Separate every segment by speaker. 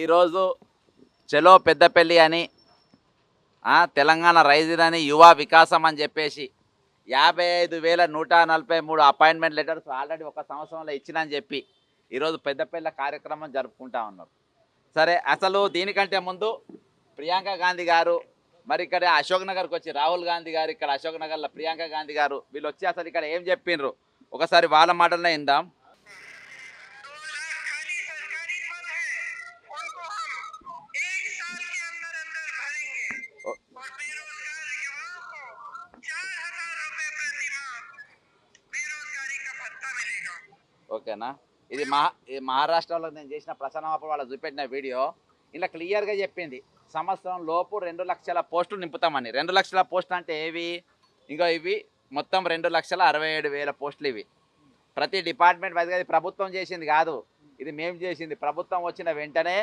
Speaker 1: ఈరోజు చలో పెద్దపల్లి అని తెలంగాణ రైజిన్ అని యువ వికాసం అని చెప్పేసి 55,143 అపాయింట్మెంట్ లెటర్స్ ఆల్రెడీ ఒక సంవత్సరంలో ఇచ్చినని చెప్పి ఈరోజు పెద్దపల్లి కార్యక్రమం జరుపుకుంటా ఉన్నారు. సరే, అసలు దీనికంటే ముందు ప్రియాంక గాంధీ గారు మరి ఇక్కడ అశోక్ నగర్కి వచ్చి రాహుల్ గాంధీ గారు ఇక్కడ అశోక్ నగర్లో ప్రియాంక గాంధీ గారు వీళ్ళు వచ్చి అసలు ఇక్కడ ఏం చెప్పిండ్రు ఒకసారి వాళ్ళ మాటలనే ఇందాం. ఓకేనా, ఇది మహారాష్ట్రలో నేను చేసిన ప్రసన్నప్పుడు వాళ్ళు చూపెట్టిన వీడియో. ఇలా క్లియర్గా చెప్పింది సంవత్సరం లోపు 2 లక్షల పోస్టులు నింపుతామని. 2 లక్షల పోస్టులు అంటే ఏవి? ఇంకా ఇవి మొత్తం 2,67,000 పోస్టులు. ఇవి ప్రతి డిపార్ట్మెంట్ వైజ్గా ఇది ప్రభుత్వం చేసింది కాదు, ఇది మేము చేసింది. ప్రభుత్వం వచ్చిన వెంటనే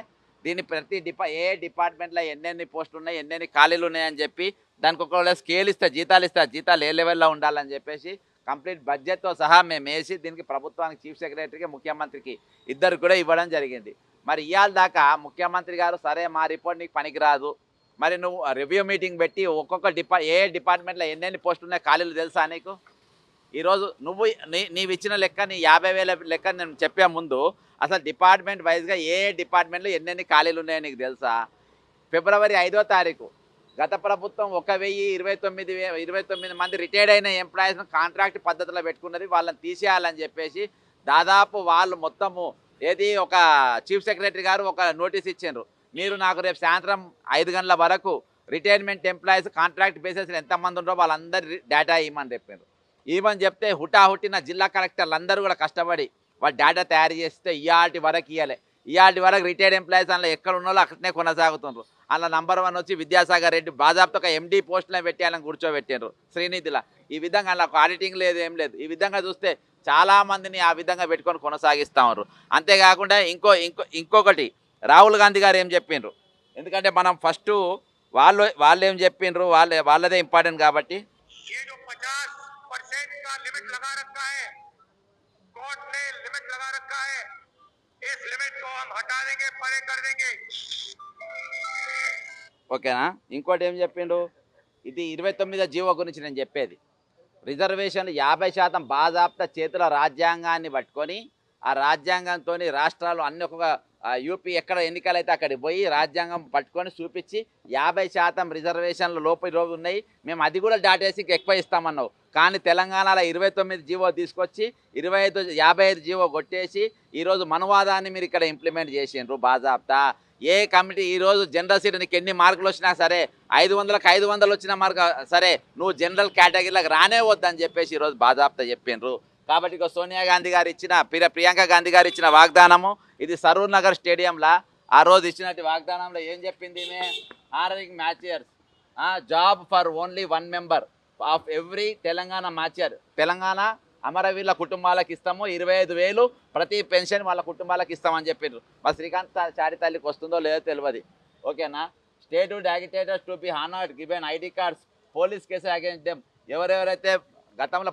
Speaker 1: దీన్ని ప్రతి ఏ డిపార్ట్మెంట్లో ఎన్నెన్ని పోస్టులు ఉన్నాయి, ఎన్నెన్ని ఖాళీలు ఉన్నాయని చెప్పి దానికి ఒకవేళ స్కేల్ ఇస్తే జీతాలు ఏ లెవెల్లో ఉండాలని చెప్పేసి కంప్లీట్ బడ్జెట్తో సహా మేము వేసి దీనికి ప్రభుత్వానికి చీఫ్ సెక్రటరీకి ముఖ్యమంత్రికి ఇద్దరు కూడా ఇవ్వడం జరిగింది. మరి ఇవాళ దాకా ముఖ్యమంత్రి గారు సరే మా రిపోర్ట్ నీకు పనికిరాదు, మరి నువ్వు రివ్యూ మీటింగ్ పెట్టి ఒక్కొక్క ఏ డిపార్ట్మెంట్లో ఎన్నెన్ని పోస్టులు ఉన్నాయి ఖాళీలు తెలుసా నీకు? ఈరోజు నువ్వు నీవు ఇచ్చిన లెక్క, నీ 50,000 లెక్క నేను చెప్పే ముందు అసలు డిపార్ట్మెంట్ వైజ్గా ఏ డిపార్ట్మెంట్లో ఎన్నెన్ని ఖాళీలు ఉన్నాయో నీకు తెలుసా? ఫిబ్రవరి 5వ తారీఖు గత ప్రభుత్వం 1,029 మంది రిటైర్డ్ అయిన ఎంప్లాయీస్ను కాంట్రాక్ట్ పద్ధతిలో పెట్టుకున్నది, వాళ్ళని తీసేయాలని చెప్పేసి దాదాపు వాళ్ళు మొత్తము ఒక చీఫ్ సెక్రటరీ గారు ఒక నోటీస్ ఇచ్చారు, మీరు నాకు రేపు సాయంత్రం 5 గంటల వరకు రిటైర్మెంట్ ఎంప్లాయీస్ కాంట్రాక్ట్ బేసిస్ ఎంతమంది ఉంటారో వాళ్ళందరి డేటా ఇవ్వమని చెప్పారు. ఇవ్వమని చెప్తే హుటాహుట్టిన జిల్లా కలెక్టర్లు అందరూ కూడా కష్టపడి వాళ్ళు డేటా తయారు చేస్తే ఇవాటి వరకు రిటైర్డ్ ఎంప్లాయీస్ అందులో ఎక్కడ ఉన్నారో అక్కడనే కొనసాగుతున్నారు. అలా నంబర్ 1 వచ్చి విద్యాసాగర్ రెడ్డి బాజాబ్తో ఒక ఎండీ పోస్టులో పెట్టాలని కూర్చోబెట్టారు శ్రీనిధిలా. ఈ విధంగా అలా ఆడిటింగ్ లేదు, ఏం లేదు. ఈ విధంగా చూస్తే చాలామందిని ఆ విధంగా పెట్టుకొని కొనసాగిస్తూ ఉన్నారు. అంతేకాకుండా ఇంకొకటి రాహుల్ గాంధీ గారు ఏం చెప్పిండ్రు, ఎందుకంటే మనం ఫస్ట్ వాళ్ళు ఏం చెప్పిండ్రు వాళ్ళదే ఇంపార్టెంట్ కాబట్టి. ఓకేనా, ఇంకోటి ఏం చెప్పిండు, ఇది 29వ జీవో గురించి నేను చెప్పేది. రిజర్వేషన్లు 50% బాజాప్తా చేతుల రాజ్యాంగాన్ని పట్టుకొని ఆ రాజ్యాంగంతో రాష్ట్రాలు అన్ని ఒక్కొక్క యూపీ ఎక్కడ ఎన్నికలు అయితే అక్కడికి పోయి రాజ్యాంగం పట్టుకొని చూపించి 50% రిజర్వేషన్లు లోపు రోజు ఉన్నాయి, మేము అది కూడా దాటేసి ఎక్కువ ఇస్తామన్నావు. కానీ తెలంగాణలో 29 జీవో తీసుకొచ్చి 55 జీవో కొట్టేసి ఈరోజు మనువాదాన్ని మీరు ఇక్కడ ఇంప్లిమెంట్ చేసిండ్రు బాజాప్తా. ఏ కమిటీ ఈరోజు జనరల్ సీట్ నీకు ఎన్ని మార్కులు వచ్చినా సరే 500కి 500 వచ్చిన మార్కు సరే నువ్వు జనరల్ కేటగిరీలకు రానే వద్దని చెప్పేసి ఈరోజు బాజాప్తా చెప్పిండ్రు. కాబట్టి ఇక సోనియా గాంధీ గారు ఇచ్చిన ప్రియాంక గాంధీ గారు ఇచ్చిన వాగ్దానము, ఇది సరూర్ నగర్ స్టేడియంలో ఆ రోజు ఇచ్చినట్టు వాగ్దానంలో ఏం చెప్పింది, honouring martyrs job for only 1 member of every Telangana martyr. Telangana అమరవీరుల కుటుంబాలకు ఇస్తాము 25,000 ప్రతి పెన్షన్ వాళ్ళ కుటుంబాలకు ఇస్తామని చెప్పారు. మా శ్రీకాంత్ చారి తల్లికి వస్తుందో లేదో తెలియదు. ఓకేనా, state agitators to be honoured given ID cards, police case against them. ఎవరెవరైతే గతంలో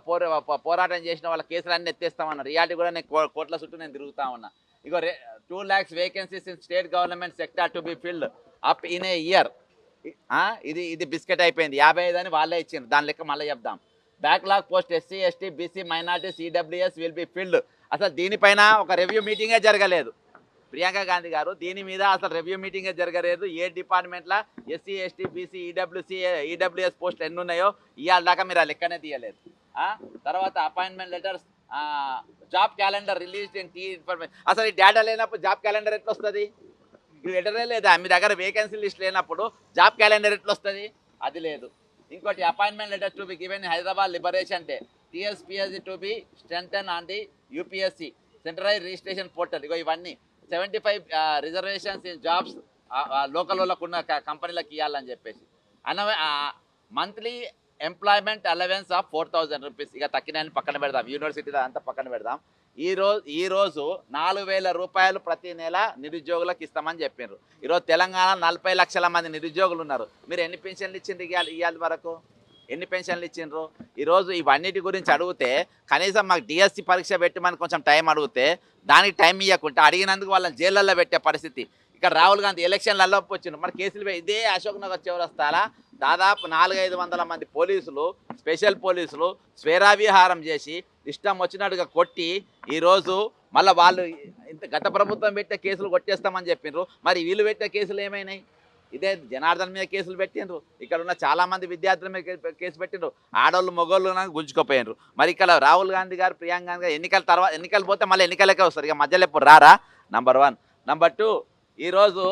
Speaker 1: పోరాటం చేసిన వాళ్ళ కేసులన్నీ ఎత్తేస్తామన్నారు. రియాలిటీ కూడా నేను కోట్ల చుట్టూ నేను తిరుగుతా ఉన్నా. ఇగో 2 lakhs vacancies in state government sector to be filled up in a year. ఇది బిస్కెట్ అయిపోయింది. 55 అని వాళ్ళే ఇచ్చింది. దాని లెక్క మళ్ళీ చెప్దాం. Backlog post SC ST BC minorities EWS will be filled. అసలు దీనిపైన ఒక రివ్యూ మీటింగే జరగలేదు. ప్రియాంక గాంధీ గారు దీని మీద అసలు రివ్యూ మీటింగే జరగలేదు. ఏ డిపార్ట్మెంట్లో SC ST BC EWS పోస్టులు ఎన్ని ఉన్నాయో ఇవాళ దాకా మీరు ఆ లెక్కనే తీయలేదు. తర్వాత appointment letters, job calendar release in T information. అసలు ఈ డేటా లేనప్పుడు జాబ్ క్యాలెండర్ ఎట్లా వస్తుంది? ఈ లెటరే లేదా? మీ దగ్గర వేకెన్సీ లిస్ట్ లేనప్పుడు జాబ్ క్యాలెండర్ ఎట్లా వస్తుంది? అది లేదు. ఇంకోటి appointment letter to be given Hyderabad liberation day, TSPSC to be strengthen on the UPSC centralise registration portal. ఇగో ఇవన్నీ 75 రిజర్వేషన్స్ ఇన్ జాబ్స్ లోకల్ వాళ్ళకు ఉన్న కంపెనీలకు ఇవ్వాలని చెప్పేసి. Monthly employment allowance of 4,000 rupees. ఇక తక్కిన పక్కన పెడదాం, యూనివర్సిటీలో అంతా పక్కన పెడదాం. ఈరోజు 4,000 రూపాయలు ప్రతి నెల నిరుద్యోగులకు ఇస్తామని చెప్పారు. ఈరోజు తెలంగాణ 40 లక్షల మంది నిరుద్యోగులు ఉన్నారు. మీరు ఎన్ని పెన్షన్లు ఇచ్చిండ్రు ఇవాళ వరకు? ఎన్ని పెన్షన్లు ఇచ్చిండ్రు? ఈరోజు ఇవన్నిటి గురించి అడిగితే కనీసం మాకు DSC పరీక్ష పెట్టమని కొంచెం టైం అడిగితే దానికి టైం ఇవ్వకుండా అడిగినందుకు వాళ్ళని జైళ్ళల్లో పెట్టే పరిస్థితి. ఇక్కడ రాహుల్ గాంధీ ఎలక్షన్లలో వచ్చిండు మరి కేసులు ఇదే అశోక్ నగర్ చివరస్తాలా దాదాపు 400-500 మంది పోలీసులు స్పెషల్ పోలీసులు స్వేరావిహారం చేసి ఇష్టం వచ్చినట్టుగా కొట్టి ఈరోజు మళ్ళీ వాళ్ళు ఇంత గత ప్రభుత్వం పెట్టే కేసులు కొట్టేస్తామని చెప్పిండ్రు మరి వీళ్ళు పెట్టే కేసులు ఏమైనాయి ఇదే జనార్దన్ మీద కేసులు పెట్టిండ్రు ఇక్కడ ఉన్న చాలామంది విద్యార్థుల మీద కేసు పెట్టిండ్రు ఆడవాళ్ళు మగవాళ్ళు గుంజుకుపోయినరు మరి ఇక్కడ రాహుల్ గాంధీ గారు ప్రియాంక గాంధీ గారు ఎన్నికల తర్వాత ఎన్నికలు పోతే మళ్ళీ ఎన్నికలకే వస్తారు ఇక మధ్యలో ఎప్పుడు రారా నంబర్ 1 నంబర్ 2 ఈరోజు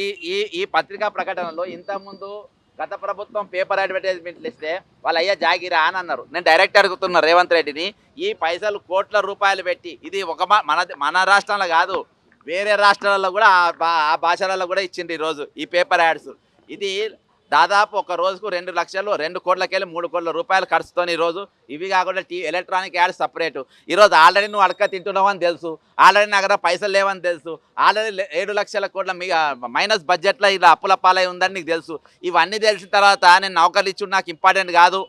Speaker 1: ఈ ఈ ఈ పత్రికా ప్రకటనలో ఇంతకుముందు గత ప్రభుత్వం పేపర్ అడ్వర్టైజ్మెంట్లు ఇస్తే వాళ్ళు అయ్యా జాగిరా అని అన్నారు నేను డైరెక్ట్ అడుగుతున్నా రేవంత్ రెడ్డిని ఈ పైసలు కోట్ల రూపాయలు పెట్టి ఇది ఒక మన రాష్ట్రంలో కాదు వేరే రాష్ట్రాలలో కూడా ఆ భాషలలో కూడా ఇచ్చింది ఈరోజు ఈ పేపర్ యాడ్స్ ఇది దాదాపు ఒక రోజుకు 2 లక్షలు 2 కోట్లకెళ్ళి 3 కోట్ల రూపాయలు ఖర్చుతో ఈరోజు ఇవి కాకుండా ఎలక్ట్రానిక్ యాడ్స్ సపరేటు ఈరోజు ఆల్రెడీ నువ్వు అడక తింటున్నావు అని తెలుసు ఆల్రెడీ నా దగ్గర పైసలు లేవని తెలుసు ఆల్రెడీ 7 లక్షల కోట్ల మైనస్ బడ్జెట్లో ఇలా అప్పుల పాలై ఉందని నీకు తెలుసు ఇవన్నీ తెలిసిన తర్వాత నేను నౌకర్లు ఇచ్చుడు నాకు ఇంపార్టెంట్ కాదు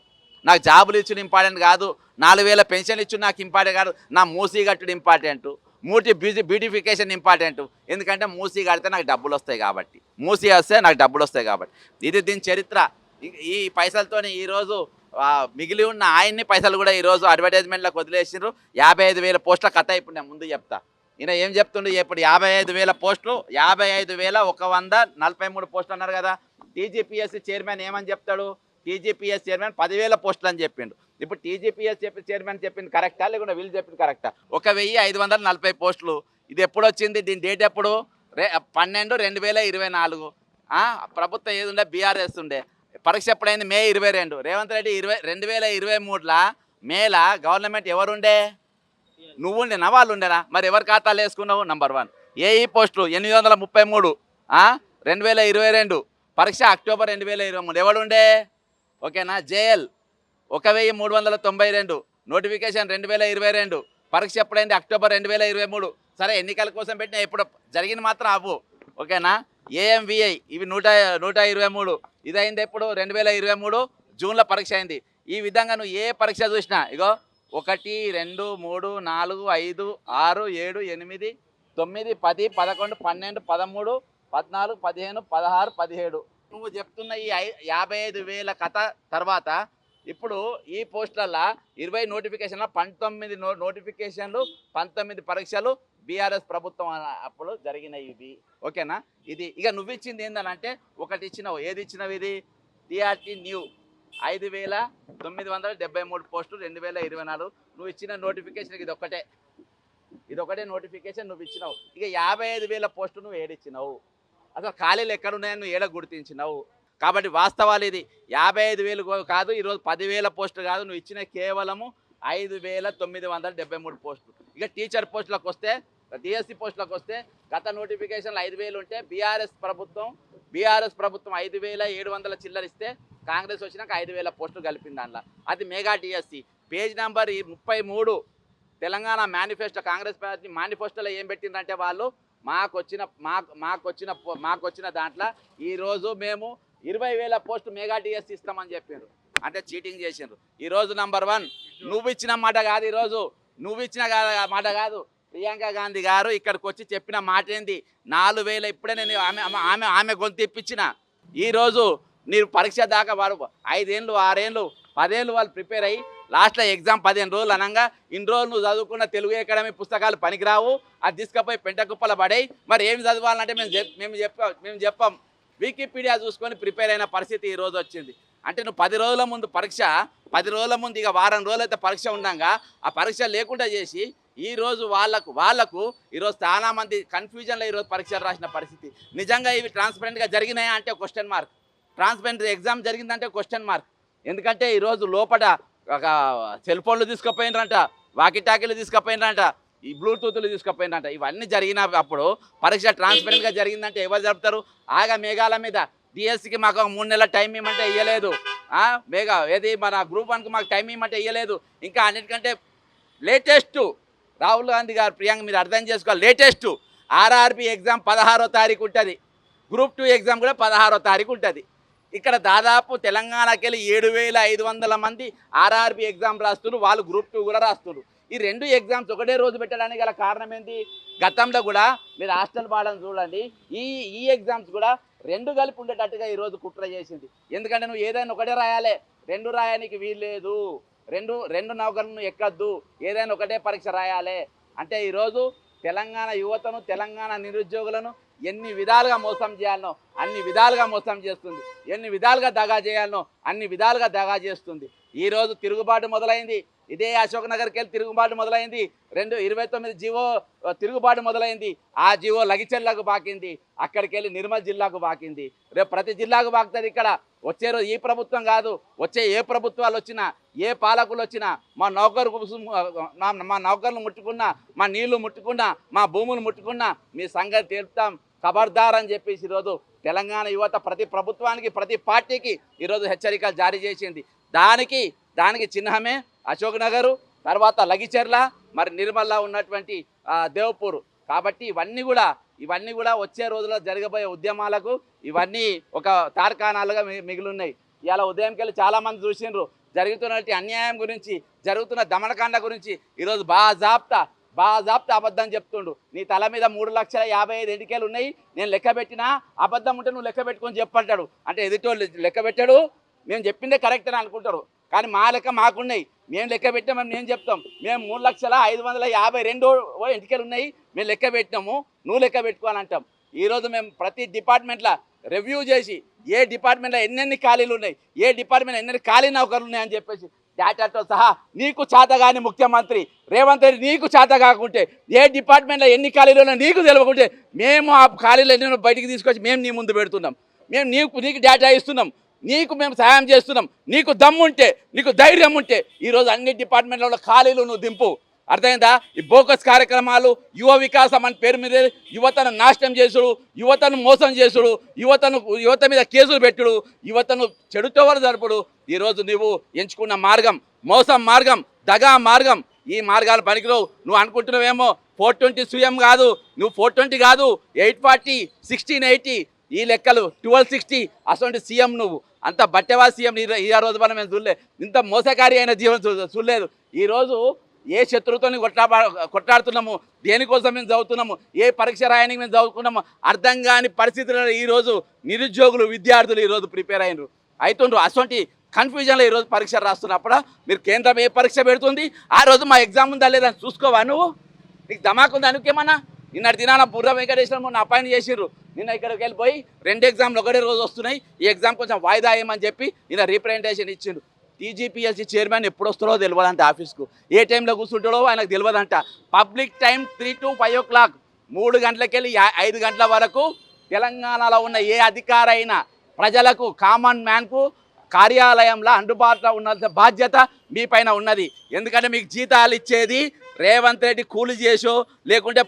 Speaker 1: నాకు జాబులు ఇచ్చుడు ఇంపార్టెంట్ కాదు 4000 పెన్షన్ ఇచ్చుడు నాకు ఇంపార్టెంట్ కాదు నా మూసీ కట్టుడు ఇంపార్టెంట్ బ్యూటిఫికేషన్ ఇంపార్టెంట్ ఎందుకంటే మూసీ కడితే నాకు డబ్బులు వస్తాయి కాబట్టి మూసీ వస్తే నాకు డబ్బులు వస్తాయి కాబట్టి ఇది దీని చరిత్ర ఈ పైసలతోని ఈరోజు మిగిలి ఉన్న ఆయన్ని పైసలు కూడా ఈరోజు అడ్వర్టైజ్మెంట్లకు వదిలేసినారు 55,000 పోస్టుల కథ ఇప్పుడు నేను ముందు చెప్తా ఈయన ఏం చెప్తుండే ఇప్పుడు 55,000 పోస్టులు 55,143 పోస్టులు అన్నారు కదా టీజీపీఎస్సీ చైర్మన్ ఏమని చెప్తాడు టీజీపీఎస్ చైర్మన్ 10,000 పోస్టులు అని చెప్పిండు ఇప్పుడు టీజీపీఎస్ చైర్మన్ చెప్పింది కరెక్టా లేకుండా వీళ్ళు చెప్పింది కరెక్టా 1,540 పోస్టులు ఇది ఎప్పుడు వచ్చింది దీని డేట్ ఎప్పుడు 12/2024 ప్రభుత్వం ఏది ఉండే బీఆర్ఎస్ ఉండే పరీక్ష ఎప్పుడైంది మే 22 రేవంత్ రెడ్డి 2023 మేలా గవర్నమెంట్ ఎవరుండే నువ్వు ఉండేనా వాళ్ళు ఉండేనా మరి ఎవరు ఖాతాలు వేసుకున్నావు నంబర్ 1 ఏఈ పోస్టులు 833 2022 పరీక్ష అక్టోబర్ 2023 ఎవడుండే ఓకేనా జేఎల్ 1,392 నోటిఫికేషన్ 2022 పరీక్ష ఎప్పుడైంది అక్టోబర్ 2023 సరే ఎన్నికల కోసం పెట్టిన ఎప్పుడు జరిగింది మాత్రం అవ్వు ఓకేనా ఏఎంవిఐ ఇవి 123 ఇది అయింది ఎప్పుడు 2023 జూన్లో పరీక్ష అయింది ఈ విధంగా నువ్వు ఏ పరీక్ష చూసినా ఇగో 1 2 3 4 5 6 7 8 9 10 11 12 13 14 15 16 17 నువ్వు చెప్తున్న ఈ 55,000 కథ తర్వాత ఇప్పుడు ఈ పోస్టులలో 20 నోటిఫికేషన్ల 19 నోటిఫికేషన్లు 19 పరీక్షలు బీఆర్ఎస్ ప్రభుత్వం అప్పుడు జరిగినాయి ఇవి ఓకేనా ఇది ఇక నువ్వు ఇచ్చింది ఏంటంటే ఒకటి ఇచ్చినావు ఏది ఇచ్చినావు ఇది టీఆర్టీ న్యూ 5,973 పోస్టులు 2024 నువ్వు ఇచ్చిన నోటిఫికేషన్ ఇది ఒకటే నోటిఫికేషన్ నువ్వు ఇచ్చినావు ఇక 55,000 పోస్టులు నువ్వు ఏడిచ్చినావు అసలు ఖాళీలు ఎక్కడున్నాయని నువ్వు ఏడ గుర్తించినావు కాబట్టి వాస్తవాలు ఇది 55,000 కాదు ఈరోజు 10,000 పోస్టులు కాదు నువ్వు ఇచ్చిన కేవలము 5,973 పోస్టులు ఇక టీచర్ పోస్టులకు వస్తే డిఎస్సి పోస్టులకు వస్తే గత నోటిఫికేషన్లు 5,000 ఉంటే బీఆర్ఎస్ ప్రభుత్వం 5,700 చిల్లరిస్తే కాంగ్రెస్ వచ్చినాక 5,000 పోస్టులు కలిపింది దాంట్లో అది mega DSC page number 33 Telangana manifesto Congress party మేనిఫెస్టోలో ఏం పెట్టిందంటే వాళ్ళు మాకొచ్చిన దాంట్లో ఈరోజు మేము 20,000 పోస్టు మెగా డిఎస్సి ఇస్తామని చెప్పారు అంటే చీటింగ్ చేసిండ్రు ఈరోజు నంబర్ 1 నువ్వు ఇచ్చిన మాట కాదు ఈరోజు నువ్వు ఇచ్చిన మాట కాదు ప్రియాంక గాంధీ గారు ఇక్కడికి వచ్చి చెప్పిన మాట ఏంది 4,000 ఇప్పుడే నేను ఆమె గొంతు ఇప్పించిన ఈరోజు మీరు పరీక్ష దాకా వారు 5 ఏళ్ళు 6 ఏళ్ళు 10 ఏళ్ళు వాళ్ళు ప్రిపేర్ అయ్యి లాస్ట్లో ఎగ్జామ్ 15 రోజులు అనగా ఇన్ని రోజులు నువ్వు చదువుకున్న తెలుగు అకాడమీ పుస్తకాలు పనికిరావు అది తీసుకుపోయి పెంట కుప్పల పడాయి మరి ఏమి చదవాలంటే మేము చెప్పాం వికీపీడియా చూసుకొని ప్రిపేర్ అయిన పరిస్థితి ఈరోజు వచ్చింది అంటే నువ్వు 10 రోజుల ముందు పరీక్ష 10 రోజుల ముందు ఇక వారం రోజులు అయితే పరీక్ష ఉండగా ఆ పరీక్ష లేకుండా చేసి ఈరోజు వాళ్ళకు ఈరోజు చాలామంది కన్ఫ్యూజన్లో ఈరోజు పరీక్షలు రాసిన పరిస్థితి నిజంగా ఇవి ట్రాన్స్పరెంట్గా జరిగినాయా అంటే క్వశ్చన్ మార్క్ ట్రాన్స్పరెంట్ ఎగ్జామ్ జరిగిందంటే క్వశ్చన్ మార్క్ ఎందుకంటే ఈరోజు లోపల సెల్ ఫోన్లు తీసుకుపోయినారంట వాకిటాకీలు తీసుకుపోయినారంట ఈ బ్లూటూత్లు తీసుకుపోయినారంట ఇవన్నీ జరిగిన అప్పుడు పరీక్ష ట్రాన్స్పరెంట్గా జరిగిందంటే ఎవరు జరుపుతారు ఆగా మేఘాల మీద డిఎస్సికి మాకు 3 నెలల టైం ఇవ్వమంటే ఇవ్వలేదు మేఘా ఏది మన గ్రూప్ 1కి మాకు టైం ఇవ్వమంటే ఇవ్వలేదు ఇంకా అన్నిటికంటే లేటెస్ట్ రాహుల్ గాంధీ గారు ప్రియాంక మీరు అర్థం చేసుకోవాలి లేటెస్ట్ ఆర్ఆర్బి ఎగ్జామ్ 16వ తారీఖు ఉంటుంది గ్రూప్ 2 ఎగ్జామ్ కూడా 16వ తారీఖు ఉంటుంది ఇక్కడ దాదాపు తెలంగాణకి వెళ్ళి 7,500 మంది ఆర్ఆర్బి ఎగ్జామ్ రాస్తున్నారు వాళ్ళు గ్రూప్ 2 కూడా రాస్తున్నారు ఈ 2 ఎగ్జామ్స్ ఒకటే రోజు పెట్టడానికి గల కారణం ఏంటి గతంలో కూడా మీరు హాస్టల్ పాడని చూడండి, ఈ ఈ ఎగ్జామ్స్ కూడా రెండు కలిపి ఉండేటట్టుగా ఈరోజు కుట్ర చేసింది. ఎందుకంటే నువ్వు ఏదైనా ఒకటే రాయాలి, రెండు రాయడానికి వీల్లేదు, రెండు రెండు నౌకలను ఎక్కద్దు, ఏదైనా ఒకటే పరీక్ష రాయాలి అంటే ఈరోజు తెలంగాణ యువతను, తెలంగాణ నిరుద్యోగులను ఎన్ని విధాలుగా మోసం చేయాలనో అన్ని విధాలుగా మోసం చేస్తుంది, ఎన్ని విధాలుగా దగా చేయాలనో అన్ని విధాలుగా దగా చేస్తుంది. ఈరోజు తిరుగుబాటు మొదలైంది, ఇదే అశోక్ నగర్కి వెళ్ళి తిరుగుబాటు మొదలైంది, 29 జీవో తిరుగుబాటు మొదలైంది. ఆ జీవో లగిచెర్లకు బాకింది, అక్కడికి వెళ్ళి నిర్మల్ జిల్లాకు బాకింది, రేపు ప్రతి జిల్లాకు బాకుతుంది. ఇక్కడ వచ్చే రోజు ఈ ప్రభుత్వం కాదు, వచ్చే ఏ ప్రభుత్వాలు వచ్చినా, ఏ పాలకులు వచ్చినా మా నౌకర్లు ముట్టుకున్నా, మా నీళ్లు ముట్టుకున్నా, మా భూములు ముట్టుకున్నా మీ సంగతి తెలుపుతాం, ఖబర్దార్ అని చెప్పేసి ఈరోజు తెలంగాణ యువత ప్రతి ప్రభుత్వానికి, ప్రతి పార్టీకి ఈరోజు హెచ్చరికలు జారీ చేసింది. దానికి చిహ్నమే అశోక్ నగరు, తర్వాత లగిచెర్ల, మరి నిర్మల్లో ఉన్నటువంటి దేవ్పూర్. కాబట్టి ఇవన్నీ కూడా వచ్చే రోజుల్లో జరగబోయే ఉద్యమాలకు ఇవన్నీ ఒక తార్కాణాలుగా మిగిలిన్నాయి. ఇలా ఉదయంకి వెళ్ళి చాలామంది చూసిండ్రు జరుగుతున్నటువంటి అన్యాయం గురించి, జరుగుతున్న దమనకాండ గురించి. ఈరోజు బాజాప్తా అబద్ధం చెప్తుండు. నీ తల మీద 3,55,000 ఎన్నికలు ఉన్నాయి, నేను లెక్క పెట్టినా, అబద్ధం ఉంటే నువ్వు లెక్క పెట్టుకొని చెప్పంటాడు. అంటే ఎదుటోళ్ళు లెక్క పెట్టాడు, మేము చెప్పిందే కరెక్ట్ అని అనుకుంటారు. కానీ మా లెక్క మాకున్నాయి, మేము లెక్క పెట్టామని మేము చెప్తాం. మేము 3,05,552 ఎన్నికలు ఉన్నాయి, మేము లెక్క పెట్టినాము, నువ్వు లెక్క పెట్టుకోవాలంటాం. ఈరోజు మేము ప్రతి డిపార్ట్మెంట్లో రివ్యూ చేసి ఏ డిపార్ట్మెంట్లో ఎన్నెన్ని ఖాళీలు ఉన్నాయి, ఏ డిపార్ట్మెంట్లో ఎన్నెన్ని ఖాళీ నౌకర్లు ఉన్నాయని చెప్పేసి డేటాతో సహా నీకు చేతగాని ముఖ్యమంత్రి రేవంత్ రెడ్డి, నీకు చేత కాకుంటే ఏ డిపార్ట్మెంట్లో ఎన్ని ఖాళీలు ఉన్నాయో నీకు తెలియకుంటే మేము ఆ ఖాళీలు ఎన్నో బయటికి తీసుకొచ్చి మేము నీ ముందు పెడుతున్నాం, మేము నీకు డేటా ఇస్తున్నాం, నీకు మేము సహాయం చేస్తున్నాం. నీకు దమ్ముంటే, నీకు ధైర్యం ఉంటే ఈరోజు అన్ని డిపార్ట్మెంట్లలో ఖాళీలు నువ్వు దింపు. అర్థమైందా? ఈ బోకస్ కార్యక్రమాలు, యువ వికాసం అని పేరు మీద యువతను నాశనం చేసుడు, యువతను మోసం చేసుడు, యువత మీద కేసులు పెట్టుడు, యువతను చెడుతోవలు జరుపుడు ఈరోజు నువ్వు ఎంచుకున్న మార్గం మోసం మార్గం, దగా మార్గం. ఈ మార్గాలు పనికిరావు. నువ్వు అనుకుంటున్నావేమో 420 సీఎం కాదు, నువ్వు 420 కాదు, 840, 1680 ఈ లెక్కలు, 1260 అసలు సీఎం నువ్వు. అంత బట్టెవా సీఎం ఈ రోజు మనం మేము చూడలేదు, ఇంత మోసకారి అయిన జీవనం చూడలేదు. ఈరోజు ఏ శత్రువుతో కొట్లాడుతున్నాము, దేనికోసం మేము చదువుతున్నాము, ఏ పరీక్ష రాయడానికి మేము చదువుకున్నాము అర్థం కాని పరిస్థితుల్లో ఈరోజు నిరుద్యోగులు, విద్యార్థులు ఈరోజు ప్రిపేర్ అవుతుండ్రు. అటువంటి కన్ఫ్యూజన్లో ఈరోజు పరీక్ష రాస్తున్నప్పుడు మీరు కేంద్రం ఏ పరీక్ష పెడుతుంది, ఆ రోజు మా ఎగ్జామ్ ఉందా లేదని చూసుకోవా నువ్వు? నీకు ధమాకుందా? అనుకేమన్నా నిన్నటి దినాన బుర్ర వెంకటేశ్వర అపాయింట్ చేసిర్రు, నిన్న ఇక్కడికి వెళ్ళిపోయి 2 ఎగ్జామ్లు ఒకటే రోజు వస్తున్నాయి, ఈ ఎగ్జామ్ కొంచెం వాయిదా వేయమని చెప్పి నిన్న రీప్రజెంటేషన్ ఇచ్చిండు. టీజీపీఎస్సీ చైర్మన్ ఎప్పుడు వస్తారో తెలియదంట, ఆఫీస్కు ఏ టైంలో కూర్చుంటాడో ఆయనకు తెలియదంట. పబ్లిక్ టైం 3 to 5 o'clock, 3 గంటలకి వెళ్ళి 5 గంటల వరకు తెలంగాణలో ఉన్న ఏ అధికారైనా ప్రజలకు, కామన్ మ్యాన్కు కార్యాలయంలో అందుబాటులో ఉన్న బాధ్యత మీ పైన ఉన్నది. ఎందుకంటే మీకు జీతాలు ఇచ్చేది రేవంత్ రెడ్డి కూలి చేసో, లేకుంటే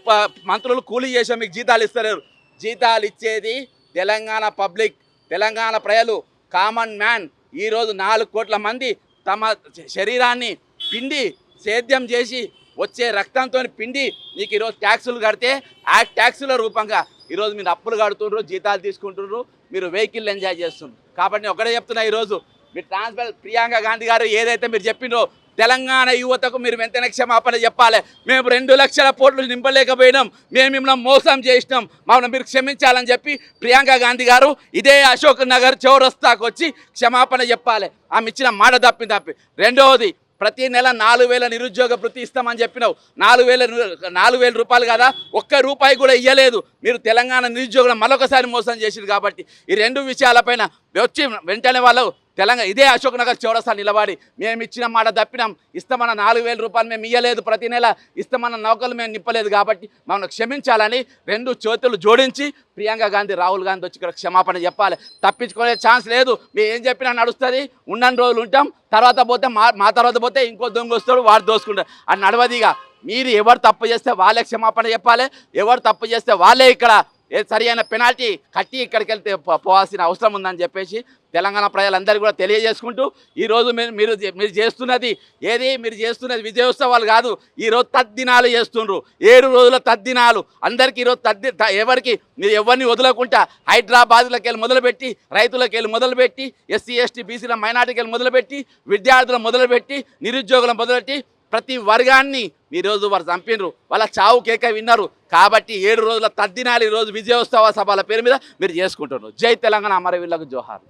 Speaker 1: మంత్రులు కూలి చేసో మీకు జీతాలు ఇస్తలేరు. జీతాలు ఇచ్చేది తెలంగాణ పబ్లిక్, తెలంగాణ ప్రజలు, కామన్ మ్యాన్. ఈరోజు 4 కోట్ల మంది తమ శరీరాన్ని పిండి సేద్యం చేసి వచ్చే రక్తంతో పిండి మీకు ఈరోజు ట్యాక్సులు కడితే ఆ ట్యాక్సుల రూపంగా ఈరోజు మీరు అప్పులు కడుతుండ్రు, జీతాలు తీసుకుంటున్నారు, మీరు వెహికల్ ఎంజాయ్ చేస్తున్నారు. కాబట్టి ఒకటే చెప్తున్నా, ఈరోజు మీరు ట్రాన్స్ఫర్ ప్రియాంక గాంధీ గారు ఏదైతే మీరు చెప్పినో తెలంగాణ యువతకు మీరు వెంటనే క్షమాపణ చెప్పాలి. మేము 2 లక్షల కోట్లు నింపలేకపోయినాం, మేము మిమ్మల్ని మోసం చేసినాం, మమ్మల్ని మీరు క్షమించాలని చెప్పి ప్రియాంక గాంధీ గారు ఇదే అశోక్ నగర్ చౌరస్తాకు వచ్చి క్షమాపణ చెప్పాలి. ఆమె ఇచ్చిన మాట తప్పి. రెండవది, ప్రతి నెల 4,000 నిరుద్యోగ భృతి ఇస్తామని చెప్పినావు. 4,000 రూపాయలు కదా, ₹1 కూడా ఇవ్వలేదు. మీరు తెలంగాణ నిరుద్యోగులను మరొకసారి మోసం చేసింది. కాబట్టి ఈ 2 విషయాలపైన వచ్చి వెంటనే వాళ్ళు తెలంగాణ ఇదే అశోక్ నగర్ చౌరస్తా నిలబడి మేము ఇచ్చిన మాట తప్పినాం, ఇస్తామన్న 4,000 రూపాయలు మేము ఇవ్వలేదు, ప్రతి నెల ఇస్తామన్న నౌకలు మేము నింపలేదు, కాబట్టి మమ్మల్ని క్షమించాలని 2 చేతులు జోడించి ప్రియాంక గాంధీ, రాహుల్ గాంధీ వచ్చి ఇక్కడ క్షమాపణ చెప్పాలి. తప్పించుకునే ఛాన్స్ లేదు. మేము ఏం చెప్పినా నడుస్తుంది. ఉన్నన్ని రోజులు ఉంటాం, తర్వాత పోతే మా తర్వాత పోతే ఇంకో దొంగ వస్తాడు, వాడు దోసుకుంటాడు. అది నడవదిగా. మీరు ఎవరు తప్పు చేస్తే వాళ్ళే క్షమాపణ చెప్పాలి, ఎవరు తప్పు చేస్తే వాళ్ళే ఇక్కడ సరి అయిన పెనాల్టీ కట్టి ఇక్కడికి వెళ్తే పోవాల్సిన అవసరం ఉందని చెప్పేసి తెలంగాణ ప్రజలందరికీ కూడా తెలియజేసుకుంటూ, ఈరోజు మీరు చేస్తున్నది మీరు చేస్తున్నది విజయోత్సవాలు కాదు, ఈరోజు తద్దినాలు చేస్తుండ్రు. 7 రోజుల తద్దినాలు. అందరికీ ఈరోజు ఎవరికి మీరు ఎవరిని వదలకుండా హైదరాబాద్లోకి వెళ్ళి మొదలుపెట్టి, రైతులకు వెళ్ళి మొదలుపెట్టి, ఎస్సీ ఎస్టీ బీసీల మైనార్టీకి వెళ్ళి మొదలుపెట్టి, విద్యార్థులను మొదలుపెట్టి, నిరుద్యోగులను మొదలుపెట్టి ప్రతి వర్గాన్ని ఈరోజు వారు చంపినరు, వాళ్ళ చావు కేక విన్నారు. కాబట్టి 7 రోజుల తద్దినాలు ఈరోజు విజయోత్సవ సభల పేరు మీద మీరు చేసుకుంటున్నారు. జై తెలంగాణ, అమరవీరులకు జోహార్.